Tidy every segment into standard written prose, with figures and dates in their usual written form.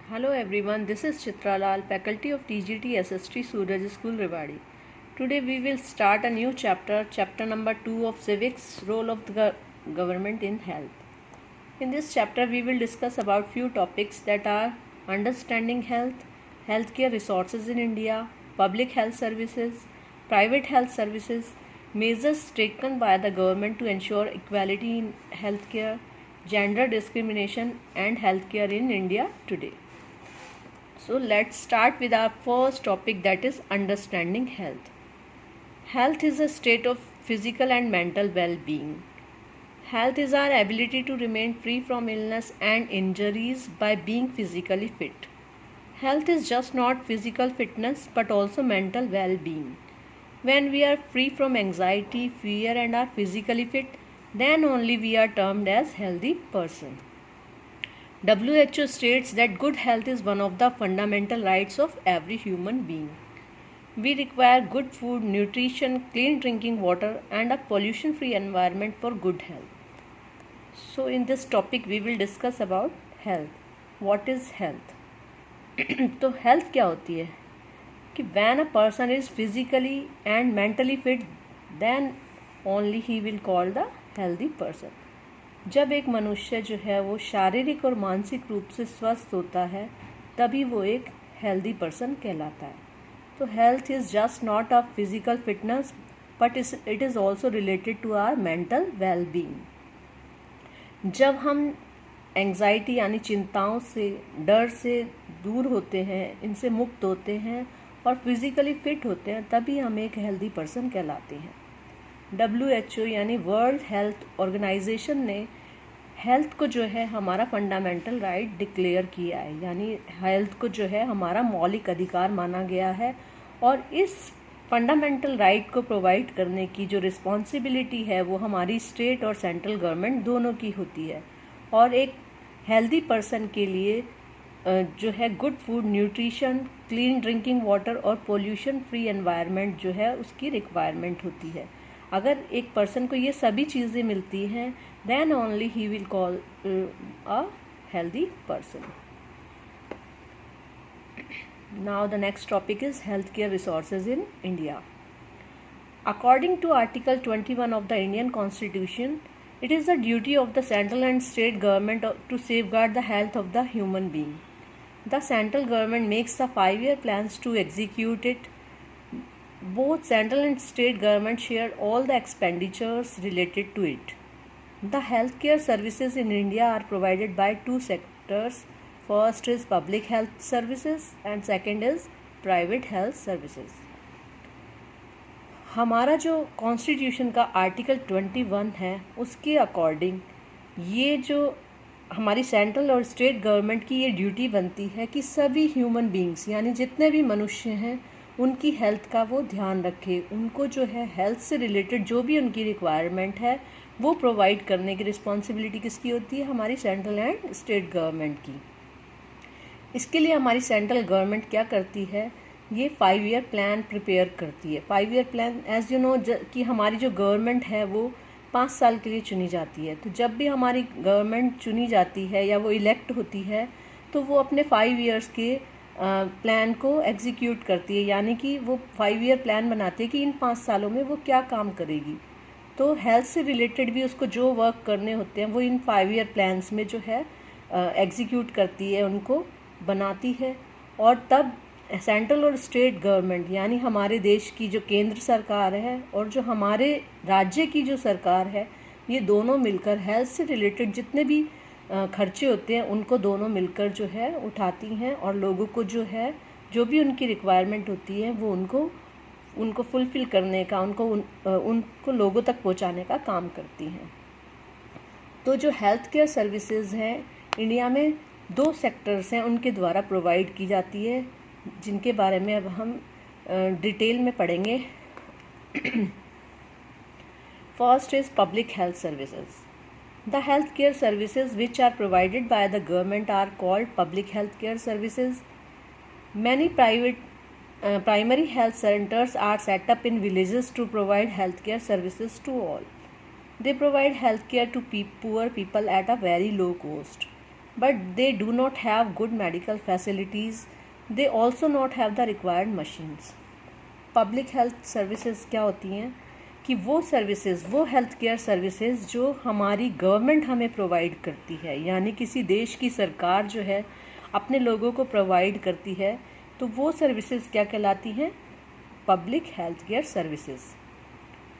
Hello everyone, this is Chitra Lal, faculty of TGT SST Suraj School Rewari. Today we will start a new chapter, chapter number 2 of Civics, Role of the Government in Health. In this chapter we will discuss about few topics that are understanding health, healthcare resources in India, public health services, private health services, measures taken by the government to ensure equality in healthcare, gender discrimination and healthcare in India today. So let's start with our first topic, that is understanding health. Health is a state of physical and mental well-being. Health is our ability to remain free from illness and injuries by being physically fit. Health is just not physical fitness but also mental well-being. When we are free from anxiety, fear and are physically fit, then only we are termed as healthy person. WHO states that good health is one of the fundamental rights of every human being. We require good food, nutrition, clean drinking water and a pollution-free environment for good health. So in this topic we will discuss about health. What is health? तो health क्या होती है कि when a person is physically and mentally fit, then only he will call the healthy person. जब एक मनुष्य जो है वो शारीरिक और मानसिक रूप से स्वस्थ होता है तभी वो एक हेल्दी पर्सन कहलाता है. तो health is just not a physical fitness but it is also related to our mental well being. जब हम एंग्जाइटी यानी चिंताओं से, डर से दूर होते हैं, इनसे मुक्त होते हैं और फिजिकली फिट होते हैं तभी हम एक हेल्दी पर्सन कहलाते हैं. WHO यानी वर्ल्ड हेल्थ ऑर्गेनाइजेशन ने हेल्थ को जो है हमारा फंडामेंटल राइट डिक्लेयर किया है, यानी हेल्थ को जो है हमारा मौलिक अधिकार माना गया है और इस फंडामेंटल राइट को प्रोवाइड करने की जो रिस्पॉन्सिबिलिटी है वो हमारी स्टेट और सेंट्रल गवर्नमेंट दोनों की होती है. और एक हेल्दी पर्सन के लिए जो है good food, nutrition, clean drinking water और पोल्यूशन फ्री एनवायरनमेंट जो है उसकी रिक्वायरमेंट होती है. अगर एक पर्सन को ये सभी चीज़ें मिलती हैं then only he will call a healthy person. Now the next topic is health care resources in India. According to article 21 of the Indian constitution, it is the duty of the central and state government to safeguard the health of the human being. The central government makes the 5-year plans to execute it. Both central and state government share all the expenditures related to it. The healthcare services in India are provided by two sectors. First is public health services and second is private health services. हमारा जो constitution का article 21 है उसके according ये जो हमारी central और state government की ये ड्यूटी बनती है कि सभी ह्यूमन बींग्स यानी जितने भी मनुष्य हैं उनकी हेल्थ का वो ध्यान रखे. उनको जो है हेल्थ से रिलेटेड जो भी उनकी रिक्वायरमेंट है वो प्रोवाइड करने की रिस्पॉन्सिबिलिटी किसकी होती है? हमारी सेंट्रल एंड स्टेट गवर्नमेंट की. इसके लिए हमारी सेंट्रल गवर्नमेंट क्या करती है? ये 5-year प्लान प्रिपेयर करती है. 5-year plan as you know कि हमारी जो गवर्नमेंट है वो 5 साल के लिए चुनी जाती है. तो जब भी हमारी गवर्नमेंट चुनी जाती है या वो इलेक्ट होती है तो वो अपने 5 years के प्लान को एग्जीक्यूट करती है, यानी कि वो 5-year प्लान बनाती है कि इन 5 सालों में वो क्या काम करेगी. तो हेल्थ से रिलेटेड भी उसको जो वर्क करने होते हैं वो इन 5-year प्लान्स में जो है एग्जीक्यूट करती है, उनको बनाती है. और तब सेंट्रल और स्टेट गवर्नमेंट यानी हमारे देश की जो केंद्र सरकार है और जो हमारे राज्य की जो सरकार है, ये दोनों मिलकर हेल्थ से रिलेटेड जितने भी खर्चे होते हैं उनको दोनों मिलकर जो है उठाती हैं और लोगों को जो है जो भी उनकी रिक्वायरमेंट होती है वो उनको फुलफ़िल करने का, उनको लोगों तक पहुंचाने का काम करती हैं. तो जो हेल्थ केयर सर्विसेज हैं इंडिया में 2 सेक्टर्स हैं उनके द्वारा प्रोवाइड की जाती है, जिनके बारे में अब हम डिटेल में पढ़ेंगे. First is public health services. The health care services which are provided by the government are called public health care services. Many primary health centres are set up in villages to provide health care services to all. They provide health care to poor people at a very low cost. but they do not have good medical facilities. They also not have the required machines. Public health services क्या होती हैं कि वो services, वो health care services जो हमारी government हमें provide करती है, यानी किसी देश की सरकार जो है अपने लोगों को प्रोवाइड करती है, तो वो सर्विसेज क्या कहलाती हैं? Public health care services.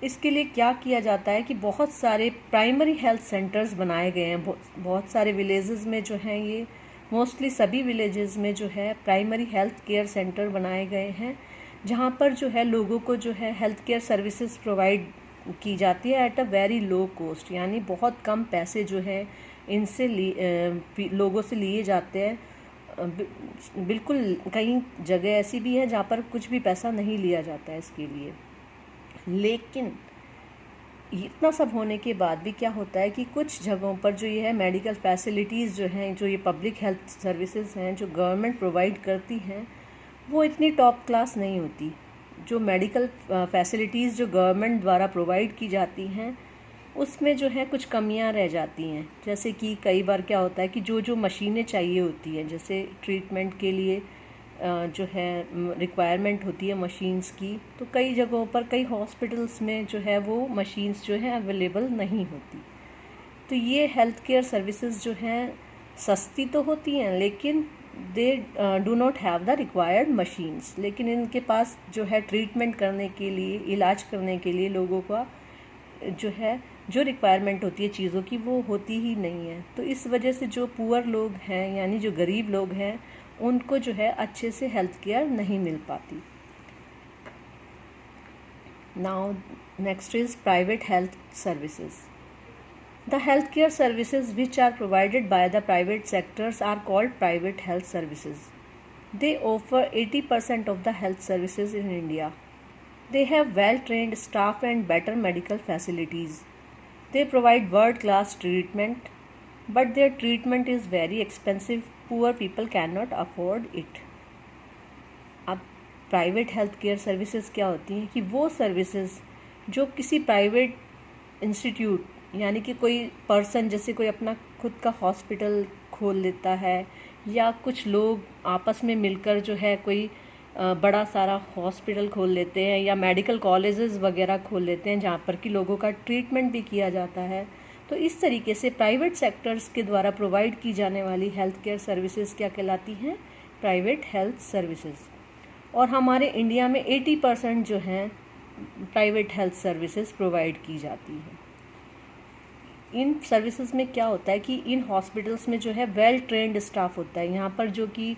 इसके लिए क्या किया जाता है कि बहुत सारे प्राइमरी हेल्थ सेंटर्स बनाए गए हैं। बहुत सारे विलेजेस में जो हैं, ये मोस्टली सभी विलेजेस में जो है प्राइमरी हेल्थ केयर सेंटर बनाए गए हैं, जहाँ पर जो है लोगों को जो है हेल्थ केयर सर्विसेज प्रोवाइड की जाती है at a very low cost, यानी बहुत कम पैसे जो है इनसे लोगों से लिए जाते हैं। बिल्कुल कई जगह ऐसी भी है जहाँ पर कुछ भी पैसा नहीं लिया जाता है इसके लिए। लेकिन इतना सब होने के बाद भी क्या होता है कि कुछ जगहों पर जो ये है मेडिकल फैसिलिटीज़ जो हैं, जो ये पब्लिक हेल्थ सर्विसेज हैं जो गवर्नमेंट प्रोवाइड करती हैं, वो इतनी टॉप क्लास नहीं होती। जो मेडिकल फैसिलिटीज़ जो गवर्नमेंट द्वारा प्रोवाइड की जाती हैं उसमें जो है कुछ कमियां रह जाती हैं। जैसे कि कई बार क्या होता है कि जो मशीनें चाहिए होती हैं, जैसे ट्रीटमेंट के लिए जो है रिक्वायरमेंट होती है मशीन्स की, तो कई जगहों पर, कई हॉस्पिटल्स में जो है वो मशीन्स जो है अवेलेबल नहीं होती। तो ये हेल्थ केयर सर्विसेज जो हैं सस्ती तो होती हैं, लेकिन they do not have the required machines. लेकिन इनके पास जो है ट्रीटमेंट करने के लिए, इलाज करने के लिए लोगों का जो है जो रिक्वायरमेंट होती है चीज़ों की, वो होती ही नहीं है। तो इस वजह से जो पुअर लोग हैं, यानी जो गरीब लोग हैं, उनको जो है अच्छे से हेल्थ केयर नहीं मिल पाती। Now next is private health services. The health care services which are provided by the private sectors are called private health services. They offer 80% of the health services in India. They have well-trained staff and better medical facilities. They provide world-class treatment, but their treatment is very expensive. Poor people cannot afford it. अब private health care services क्या होती हैं कि वो services जो किसी private institute, यानी कि कोई पर्सन, जैसे कोई अपना खुद का हॉस्पिटल खोल लेता है, या कुछ लोग आपस में मिलकर जो है कोई बड़ा सारा हॉस्पिटल खोल लेते हैं, या मेडिकल कॉलेजेस वगैरह खोल लेते हैं जहाँ पर कि लोगों का ट्रीटमेंट भी किया जाता है। तो इस तरीके से प्राइवेट सेक्टर्स के द्वारा प्रोवाइड की जाने वाली हेल्थ केयर सर्विसेज क्या कहलाती हैं? Private health services. और हमारे इंडिया में 80% जो हैं प्राइवेट हेल्थ सर्विसेज प्रोवाइड की जाती हैं। इन सर्विसेज में क्या होता है कि इन हॉस्पिटल्स में जो है वेल ट्रेंड स्टाफ होता है। यहाँ पर जो कि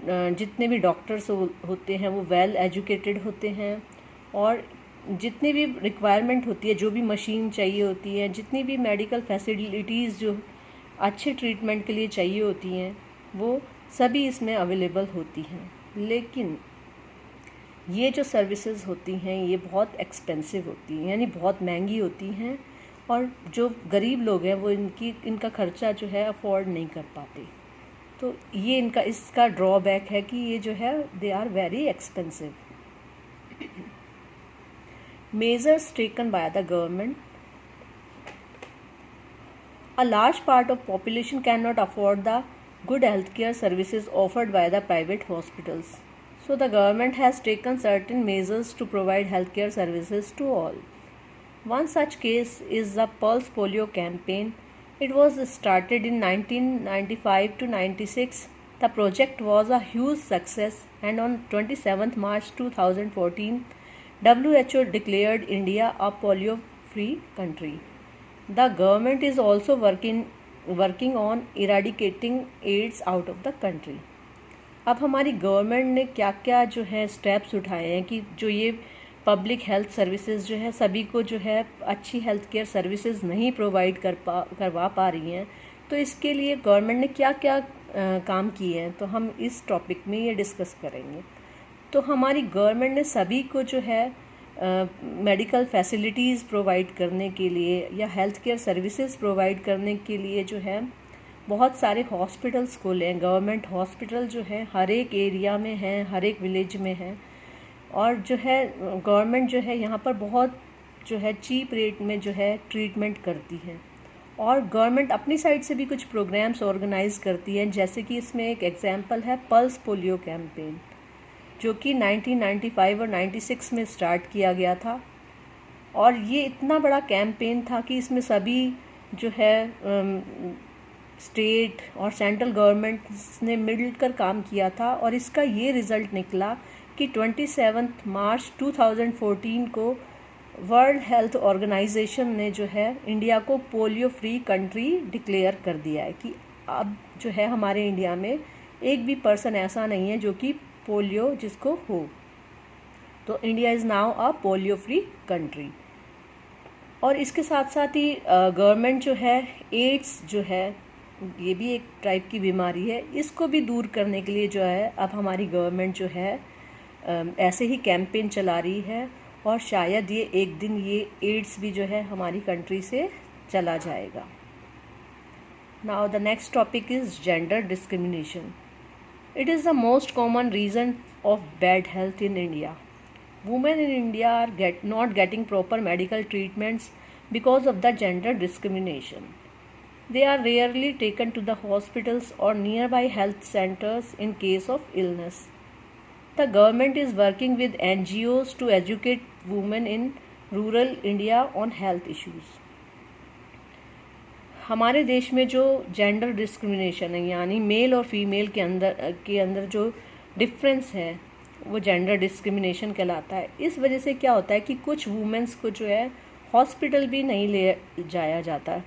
जितने भी डॉक्टर्स होते हैं वो वेल एजुकेटेड होते हैं, और जितनी भी रिक्वायरमेंट होती है, जो भी मशीन चाहिए होती है, जितनी भी मेडिकल फैसिलिटीज़ जो अच्छे ट्रीटमेंट के लिए चाहिए होती हैं, वो सभी इसमें अवेलेबल होती हैं। लेकिन ये जो सर्विसेज होती हैं ये बहुत एक्सपेंसिव होती हैं, यानी बहुत महंगी होती हैं, और जो गरीब लोग हैं वो इनका खर्चा जो है अफोर्ड नहीं कर पाते। तो ये इसका ड्रॉबैक है कि ये जो है they are very expensive. Measures taken by the government. A large part of population cannot afford the good healthcare services offered by the private hospitals. So the government has taken certain measures to provide healthcare services to all. One such case is the Pulse Polio campaign. It was started in 1995 to 96. The project was a huge success, and on 27th March 2014, WHO declared India a polio-free country. The government is also working on eradicating AIDS out of the country. अब हमारी government ने क्या क्या जो है steps उठाए हैं कि जो ये पब्लिक हेल्थ सर्विसेज जो है सभी को जो है अच्छी हेल्थ केयर सर्विसेज नहीं प्रोवाइड करवा पा रही हैं, तो इसके लिए गवर्नमेंट ने क्या क्या काम किए हैं, तो हम इस टॉपिक में ये डिस्कस करेंगे। तो हमारी गवर्नमेंट ने सभी को जो है मेडिकल फैसिलिटीज़ प्रोवाइड करने के लिए या हेल्थ केयर सर्विसेज प्रोवाइड करने के लिए जो है बहुत सारे हॉस्पिटल्स खोले हैं। गवर्नमेंट हॉस्पिटल जो है हर एक एरिया में है, हर एक विलेज में है, और जो है गवर्नमेंट जो है यहाँ पर बहुत जो है चीप रेट में जो है ट्रीटमेंट करती है। और गवर्नमेंट अपनी साइड से भी कुछ प्रोग्राम्स ऑर्गेनाइज करती है, जैसे कि इसमें एक एग्जांपल है पल्स पोलियो कैंपेन, जो कि 1995 और 96 में स्टार्ट किया गया था। और ये इतना बड़ा कैंपेन था कि इसमें सभी जो है स्टेट और सेंट्रल गवर्नमेंट ने मिलकर काम किया था, और इसका ये रिज़ल्ट निकला कि 27 मार्च 2014 को वर्ल्ड हेल्थ ऑर्गेनाइजेशन ने जो है इंडिया को पोलियो फ्री कंट्री डिक्लेयर कर दिया है कि अब जो है हमारे इंडिया में एक भी पर्सन ऐसा नहीं है जो कि पोलियो जिसको हो। तो India is now a polio free country. और इसके साथ साथ ही गवर्नमेंट जो है एड्स जो है, ये भी एक टाइप की बीमारी है, इसको भी दूर करने के लिए जो है अब हमारी गवर्नमेंट जो है ऐसे ही कैंपेन चला रही है, और शायद ये एक दिन ये एड्स भी जो है हमारी कंट्री से चला जाएगा। Now the next topic is gender discrimination. It is the most common reason of bad health in India. Women in India are not getting proper medical treatments because of the gender discrimination. They are rarely taken to the hospitals or nearby health centers in case of illness. The government is working with NGOs to educate women in rural India on health issues. हमारे देश में जो gender discrimination है, यानी mail और female के अंदर जो डिफरेंस है, वो जेंडर डिस्क्रिमिनेशन कहलाता है। इस वजह से क्या होता है कि कुछ वुमेंस को जो है हॉस्पिटल भी नहीं ले जाया जाता,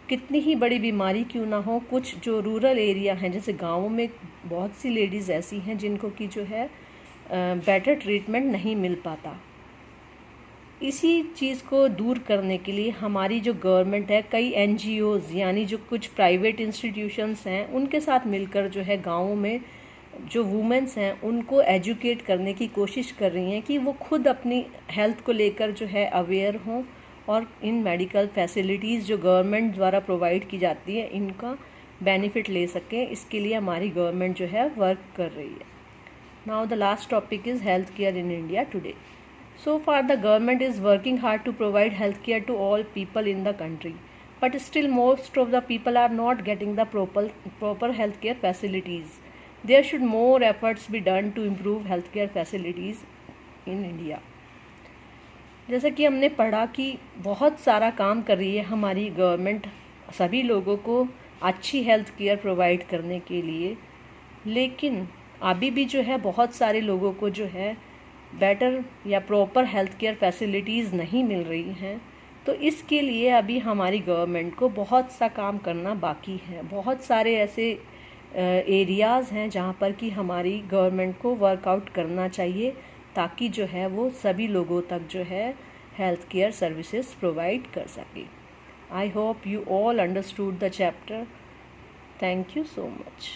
कितनी ही बड़ी बीमारी क्यों ना हो। कुछ जो रूरल एरिया हैं, जैसे गाँवों में बहुत सी लेडीज़ ऐसी हैं जिनको कि जो है बेटर ट्रीटमेंट नहीं मिल पाता। इसी चीज़ को दूर करने के लिए हमारी जो गवर्नमेंट है कई NGOs यानी जो कुछ प्राइवेट इंस्टीट्यूशंस हैं उनके साथ मिलकर जो है गाँवों में जो वुमेन्स हैं उनको एजुकेट करने की कोशिश कर रही हैं कि वो खुद अपनी हेल्थ को लेकर जो है अवेयर हों और इन मेडिकल फैसिलिटीज़ जो गवर्नमेंट द्वारा प्रोवाइड की जाती है इनका बेनिफिट ले सकें। इसके लिए हमारी गवर्नमेंट जो है वर्क कर रही है। Now the last topic is health care in India today. So far the government is working hard to provide health care to all people in the country, but still most of the people are not getting the proper health care facilities. There should more efforts be done to improve health care facilities in India. जैसा कि हमने पढ़ा कि बहुत सारा काम कर रही है हमारी गवर्नमेंट सभी लोगों को अच्छी हेल्थ केयर प्रोवाइड करने के लिए, लेकिन अभी भी जो है बहुत सारे लोगों को जो है बेटर या प्रॉपर हेल्थ केयर फैसिलिटीज़ नहीं मिल रही हैं। तो इसके लिए अभी हमारी गवर्नमेंट को बहुत सा काम करना बाकी है। बहुत सारे ऐसे एरियाज़ हैं जहाँ पर कि हमारी गवर्नमेंट को वर्कआउट करना चाहिए ताकि जो है वो सभी लोगों तक जो है हेल्थ केयर सर्विसेज प्रोवाइड कर सके। I hope you all understood the chapter. Thank you so much.